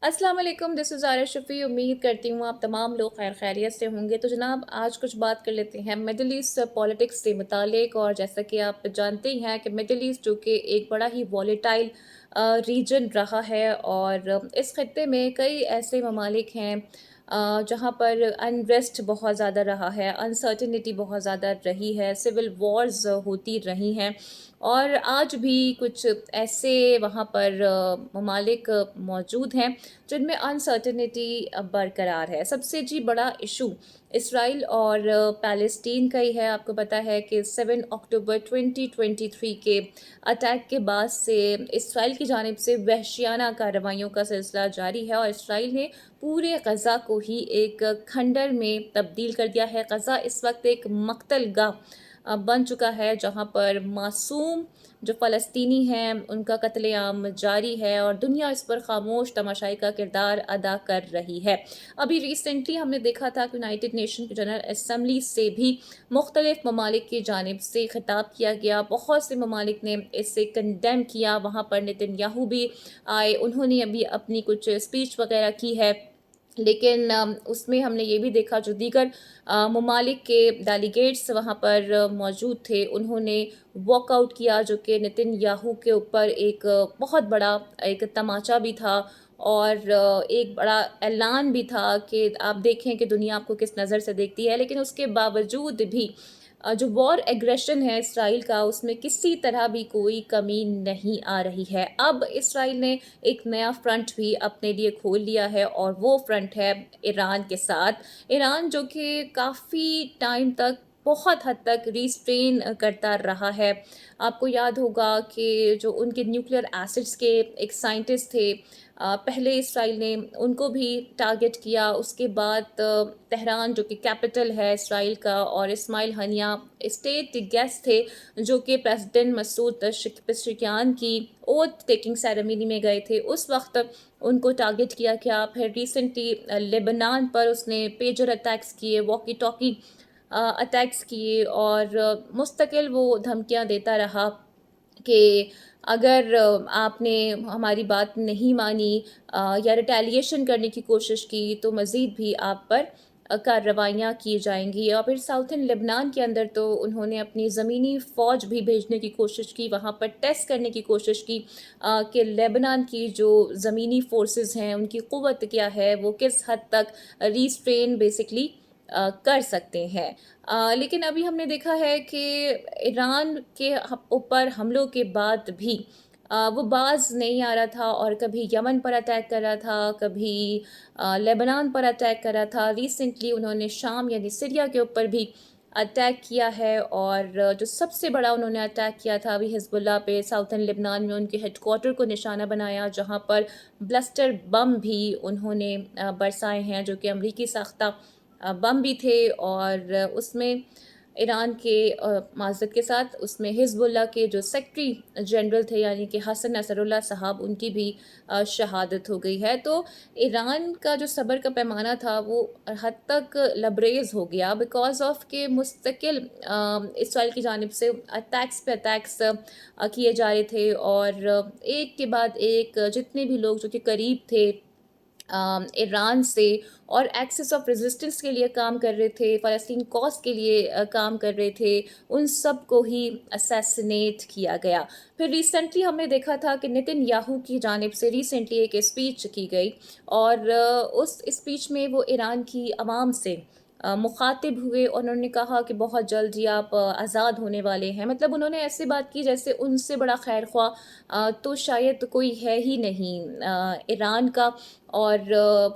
अस्सलाम वालेकुम, this is आरा शफ़ी। उम्मीद करती हूँ आप तमाम लोग खैर खैरियत से होंगे। तो जनाब, आज कुछ बात कर लेते हैं मिडल ईस्ट पॉलिटिक्स से मुतालिक। और जैसा कि आप जानते ही हैं कि मिडल ईस्ट जो कि एक बड़ा ही वॉलेटाइल रीजन रहा है, और इस खत्ते में कई ऐसे ममालिक हैं जहाँ पर अनरेस्ट बहुत ज़्यादा रहा है, अनसर्टिनिटी बहुत ज़्यादा रही है, सिविल वॉर्स होती रही हैं। और आज भी कुछ ऐसे वहाँ पर ममालिक मौजूद हैं जिनमें अनसर्टेनिटी बरकरार है। सबसे जी बड़ा इशू इसराइल और पैलेस्टीन का ही है। आपको पता है कि 7 अक्टूबर 2023 के अटैक के बाद से इसराइल की जानिब से वहशियाना कार्रवाइयों का सिलसिला जारी है, और इसराइल ने पूरे गज़ा को ही एक खंडर में तब्दील कर दिया है। गज़ा इस वक्त एक मक्तलगाह बन चुका है, जहाँ पर मासूम जो फ़लस्तीनी हैं उनका कत्लेआम जारी है, और दुनिया इस पर खामोश तमाशाई का किरदार अदा कर रही है। अभी रिसेंटली हमने देखा था कि यूनाइटेड नेशन की जनरल असम्बली से भी मुख्तलिफ ममालिक की जानिब से खिताब किया गया। बहुत से ममालिक ने इसे कंडेम किया। वहाँ पर नेतन्याहू भी आए, उन्होंने अभी अपनी कुछ स्पीच वगैरह की है। लेकिन उसमें हमने ये भी देखा, जो दीगर ममालिक के डेलीगेट्स वहाँ पर मौजूद थे, उन्होंने वॉकआउट किया, जो कि नेतन्याहू के ऊपर एक बहुत बड़ा एक तमाचा भी था, और एक बड़ा ऐलान भी था कि आप देखें कि दुनिया आपको किस नज़र से देखती है। लेकिन उसके बावजूद भी जो वॉर एग्रेशन है इसराइल का, उसमें किसी तरह भी कोई कमी नहीं आ रही है। अब इसराइल ने एक नया फ्रंट भी अपने लिए खोल लिया है, और वो फ्रंट है ईरान के साथ। ईरान जो कि काफ़ी टाइम तक बहुत हद तक रिस्ट्रेन करता रहा है। आपको याद होगा कि जो उनके न्यूक्लियर एसिड्स के एक साइंटिस्ट थे, पहले इसराइल ने उनको भी टारगेट किया। उसके बाद तेहरान जो कि कैपिटल है इसराइल का, और इस्माइल हनिया स्टेट गेस्ट थे, जो कि प्रेसिडेंट मसूद पेज़ेश्कियान की ओथ टेकिंग सेरेमनी में गए थे, उस वक्त उनको टारगेट किया गया। फिर रिसेंटली लेबनान पर उसने पेजर अटैक्स किए, वॉकी टॉकी अटैक्स किए, और मुस्तकिल वो धमकियां देता रहा कि अगर आपने हमारी बात नहीं मानी या रिटेलिएशन करने की कोशिश की, तो मज़ीद भी आप पर कार्रवाइयाँ की जाएंगी। और फिर साउथर्न लेबनान के अंदर तो उन्होंने अपनी ज़मीनी फ़ौज भी भेजने की कोशिश की, वहाँ पर टेस्ट करने की कोशिश की कि लेबनान की जो ज़मीनी फ़ोर्सेस हैं उनकी क़ुव्वत क्या है, वो किस हद तक रिस्ट्रेन बेसिकली कर सकते हैं। लेकिन अभी हमने देखा है कि ईरान के ऊपर हमलों के बाद भी वो बाज नहीं आ रहा था, और कभी यमन पर अटैक कर रहा था, कभी लेबनान पर अटैक कर रहा था। रिसेंटली उन्होंने शाम यानी सीरिया के ऊपर भी अटैक किया है, और जो सबसे बड़ा उन्होंने अटैक किया था अभी हिजबुल्लाह पे, साउथर्न लेबनान में उनके हेडक्वार्टर को निशाना बनाया, जहां पर ब्लस्टर बम भी उन्होंने बरसाए हैं, जो कि अमरीकी साख्ता बम भी थे। और उसमें ईरान के माज़रत के साथ उसमें हिज़्बुल्लाह के जो सेक्रेटरी जनरल थे, यानी कि हसन नसरुल्लाह साहब, उनकी भी शहादत हो गई है। तो ईरान का जो सब्र का पैमाना था वो हद तक लबरेज़ हो गया, बिकॉज़ ऑफ के मुस्तकिल इसराइल की जानिब से अटैक्स पे अटैक्स किए जा रहे थे, और एक के बाद एक जितने भी लोग जो कि करीब थे ईरान से, और एक्सिस ऑफ रेजिस्टेंस के लिए काम कर रहे थे, फ़लस्तीन कॉज के लिए काम कर रहे थे, उन सब को ही असैसिनेट किया गया। फिर रिसेंटली हमने देखा था कि नेतन्याहू की जानिब से रिसेंटली एक स्पीच की गई, और उस स्पीच में वो ईरान की आवाम से मुखातिब हुए, और उन्होंने कहा कि बहुत जल्द ही आप आज़ाद होने वाले हैं। मतलब उन्होंने ऐसे बात की जैसे उनसे बड़ा खैर ख्वाह तो शायद कोई है ही नहीं ईरान का। और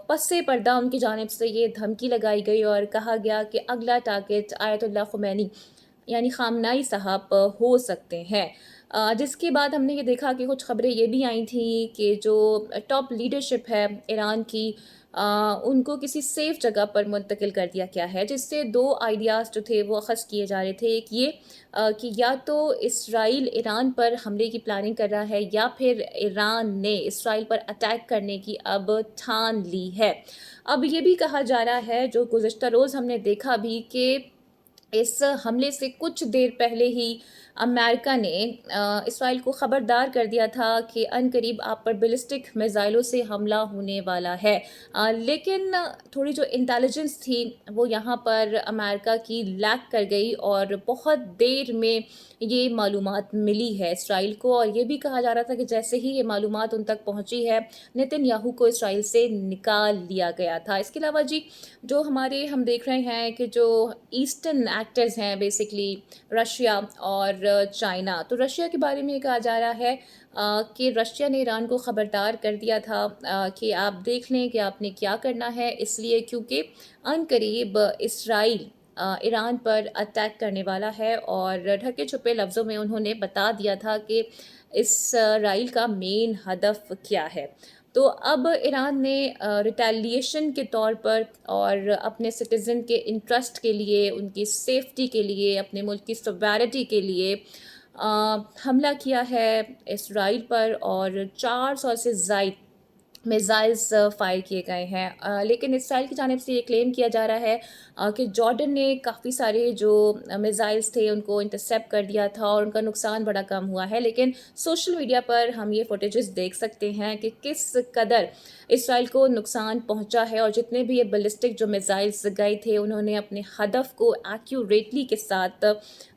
पस्से पर्दा उनकी जानिब से ये धमकी लगाई गई, और कहा गया कि अगला टारगेट आयतुल्लाह ख़ुमैनी यानी ख़ामनाई साहब हो सकते हैं। जिसके बाद हमने ये देखा कि कुछ ख़बरें ये भी आई थी कि जो टॉप लीडरशिप है ईरान की, उनको किसी सेफ़ जगह पर मुंतकिल कर दिया गया है, जिससे 2 आइडियाज़ जो थे वो अख़ज़ किए जा रहे थे। एक ये कि या तो इसराइल ईरान पर हमले की प्लानिंग कर रहा है, या फिर ईरान ने इसराइल पर अटैक करने की अब ठान ली है। अब ये भी कहा जा रहा है, जो गुज़िश्ता रोज़ हमने देखा भी, कि इस हमले से कुछ देर पहले ही अमेरिका ने इसराइल को खबरदार कर दिया था कि अनकरीब आप पर बैलिस्टिक मिसाइलों से हमला होने वाला है। लेकिन थोड़ी जो इंटेलिजेंस थी वो यहाँ पर अमेरिका की लैक कर गई और बहुत देर में ये मालूमात मिली है इसराइल को, और ये भी कहा जा रहा था कि जैसे ही ये मालूमात उन तक पहुँची है, नेतन्याहू को इसराइल से निकाल लिया गया था। इसके अलावा जी, जो हमारे हम देख रहे हैं कि जो ईस्टर्न एक्टर्स हैं बेसिकली रशिया और चाइना, तो रशिया के बारे में ये कहा जा रहा है कि रशिया ने ईरान को ख़बरदार कर दिया था कि आप देख लें कि आपने क्या करना है, इसलिए क्योंकि अनकरीब इसराइल ईरान पर अटैक करने वाला है, और ढके छुपे लफ्ज़ों में उन्होंने बता दिया था कि इसराइल का मेन हदफ क्या है। तो अब ईरान ने रिटेलिएशन के तौर पर और अपने सिटीज़न के इंटरेस्ट के लिए, उनकी सेफ्टी के लिए, अपने मुल्क की सॉवरेनिटी के लिए हमला किया है इसराइल पर, और 400 से ज़ायद मिसाइल्स फायर किए गए हैं। लेकिन इसराइल की जानिब से ये क्लेम किया जा रहा है कि जॉर्डन ने काफ़ी सारे जो मिसाइल्स थे उनको इंटरसेप्ट कर दिया था और उनका नुकसान बड़ा कम हुआ है। लेकिन सोशल मीडिया पर हम ये फुटेजेस देख सकते हैं कि किस कदर इसराइल को नुकसान पहुंचा है, और जितने भी ये बैलिस्टिक जो मिसाइल्स गए थे उन्होंने अपने हदफ को एक्यूरेटली के साथ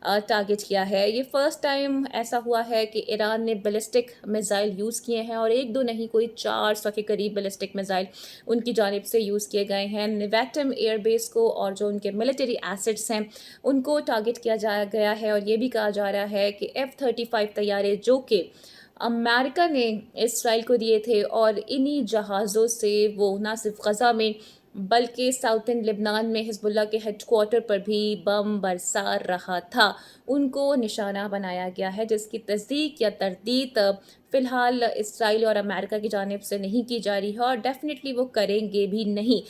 टारगेट किया है। ये फर्स्ट टाइम ऐसा हुआ है कि ईरान ने बैलिस्टिक मिसाइल यूज़ किए हैं, और एक दो नहीं, कोई 400 के करीब बैलिस्टिक मिसाइल उनकी जानिब से यूज़ किए गए हैं। नेवेटम एयरबेस को और जो उनके मिलिट्री एसेट्स हैं उनको टारगेट किया गया है, और ये भी कहा जा रहा है कि F-35 तैयारे जो कि अमेरिका ने इसराइल को दिए थे, और इन्हीं जहाज़ों से वो ना सिर्फ गज़ा में बल्कि साउथर्न लेबनान में हिजबुल्लाह के हेडक्वार्टर पर भी बम बरसा रहा था, उनको निशाना बनाया गया है, जिसकी तस्दीक या तरदीद फ़िलहाल इसराइल और अमेरिका की जानिब से नहीं की जा रही है, और डेफ़िनेटली वो करेंगे भी नहीं।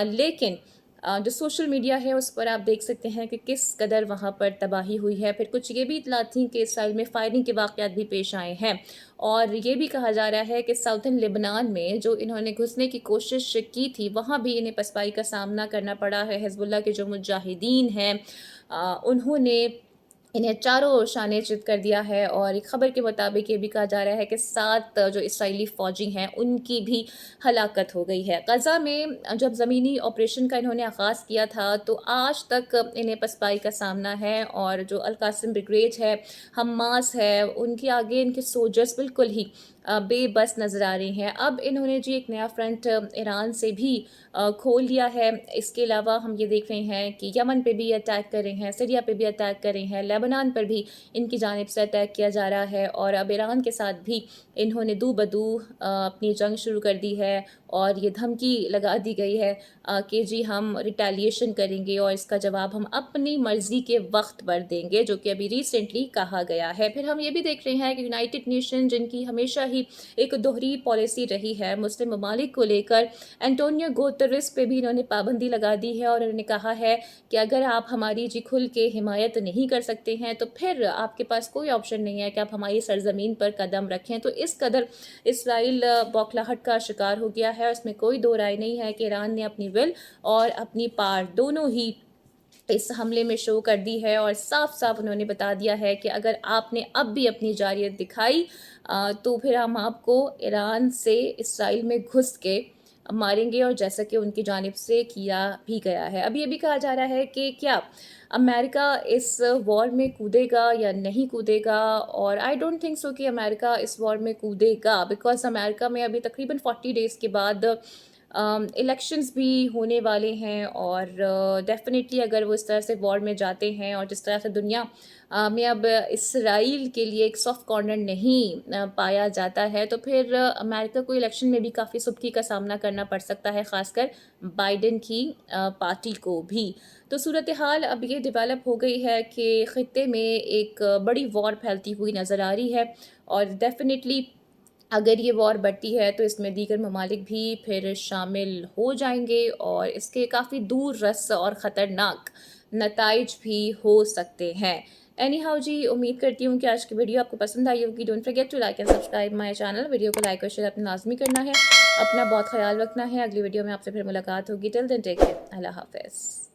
लेकिन जो सोशल मीडिया है उस पर आप देख सकते हैं कि किस कदर वहाँ पर तबाही हुई है। फिर कुछ ये भी इतला थी कि इसराइल में फायरिंग के वाक़यात भी पेश आए हैं, और ये भी कहा जा रहा है कि साउथर्न लेबनान में जो इन्होंने घुसने की कोशिश की थी वहाँ भी इन्हें पसपाई का सामना करना पड़ा है। हिजबुल्लाह के जो मुजाहिदीन हैं उन्होंने इन्हें चारों ओर शाने चित कर दिया है, और एक ख़बर के मुताबिक ये भी कहा जा रहा है कि 7 जो इसराइली फ़ौजी हैं उनकी भी हलाकत हो गई है। गज़ा में जब ज़मीनी ऑपरेशन का इन्होंने आगाज़ किया था तो आज तक इन्हें पसपाई का सामना है, और जो अल-कासिम ब्रिगेड है, हम्मास है, उनके आगे इनके सोल्जर्स बिल्कुल ही बेबस नज़र आ रही हैं। अब इन्होंने जी एक नया फ्रंट ईरान से भी खोल लिया है। इसके अलावा हम ये देख रहे हैं कि यमन पे भी अटैक कर रहे हैं, सीरिया पे भी अटैक कर रहे हैं, लेबनान पर भी इनकी जानिब से अटैक किया जा रहा है, और अब ईरान के साथ भी इन्होंने दू बदू अपनी जंग शुरू कर दी है, और ये धमकी लगा दी गई है कि जी हम रिटेलिएशन करेंगे और इसका जवाब हम अपनी मर्ज़ी के वक्त पर देंगे, जो कि अभी रिसेंटली कहा गया है। फिर हम ये भी देख रहे हैं कि यूनाइटेड नेशन, जिनकी हमेशा ही एक दोहरी पॉलिसी रही है मुस्लिम ममालिक को लेकर, एंटोनियो गुतेरेस पे भी इन्होंने पाबंदी लगा दी है, और उन्होंने कहा है कि अगर आप हमारी जी खुल के हिमायत नहीं कर सकते हैं तो फिर आपके पास कोई ऑप्शन नहीं है कि आप हमारी सरजमीन पर कदम रखें। तो इस कदर इसराइल बौखलाहट का शिकार हो गया है, इसमें कोई दो राय नहीं है कि ईरान ने अपनी विल और अपनी पार दोनों ही इस हमले में शो कर दी है, और साफ-साफ उन्होंने बता दिया है कि अगर आपने अब भी अपनी जारियत दिखाई तो फिर हम आपको ईरान से इसराइल में घुस के मारेंगे, और जैसा कि उनकी जानिब से किया भी गया है। अब ये भी कहा जा रहा है कि क्या अमेरिका इस वॉर में कूदेगा या नहीं कूदेगा, और आई डोंट थिंक सो कि अमेरिका इस वॉर में कूदेगा, बिकॉज़ अमेरिका में अभी तकरीबन 40 डेज़ के बाद इलेक्शंस भी होने वाले हैं, और डेफ़िनेटली अगर वो इस तरह से वॉर में जाते हैं और जिस तरह से दुनिया में अब इसराइल के लिए एक सॉफ्ट कॉर्नर नहीं पाया जाता है, तो फिर अमेरिका को इलेक्शन में भी काफ़ी सुबकी का सामना करना पड़ सकता है, ख़ासकर बाइडेन की पार्टी को भी। तो सूरत हाल अब ये डेवलप हो गई है कि ख़ित्ते में एक बड़ी वॉर फैलती हुई नज़र आ रही है, और डेफ़िनेटली अगर ये वॉर बढ़ती है तो इसमें दीगर ममालिक भी फिर शामिल हो जाएंगे, और इसके काफ़ी दूर रस और ख़तरनाक नताइज भी हो सकते हैं। एनी हाउ जी, उम्मीद करती हूँ कि आज की वीडियो आपको पसंद आई होगी। Don't forget to like and subscribe my channel. Video को लाइक और शेयर अपना लाजमी करना है। अपना बहुत ख्याल रखना है। अगली वीडियो में आपसे फिर मुलाकात होगी। Till then take care. अल्लाह हाफ़िज़।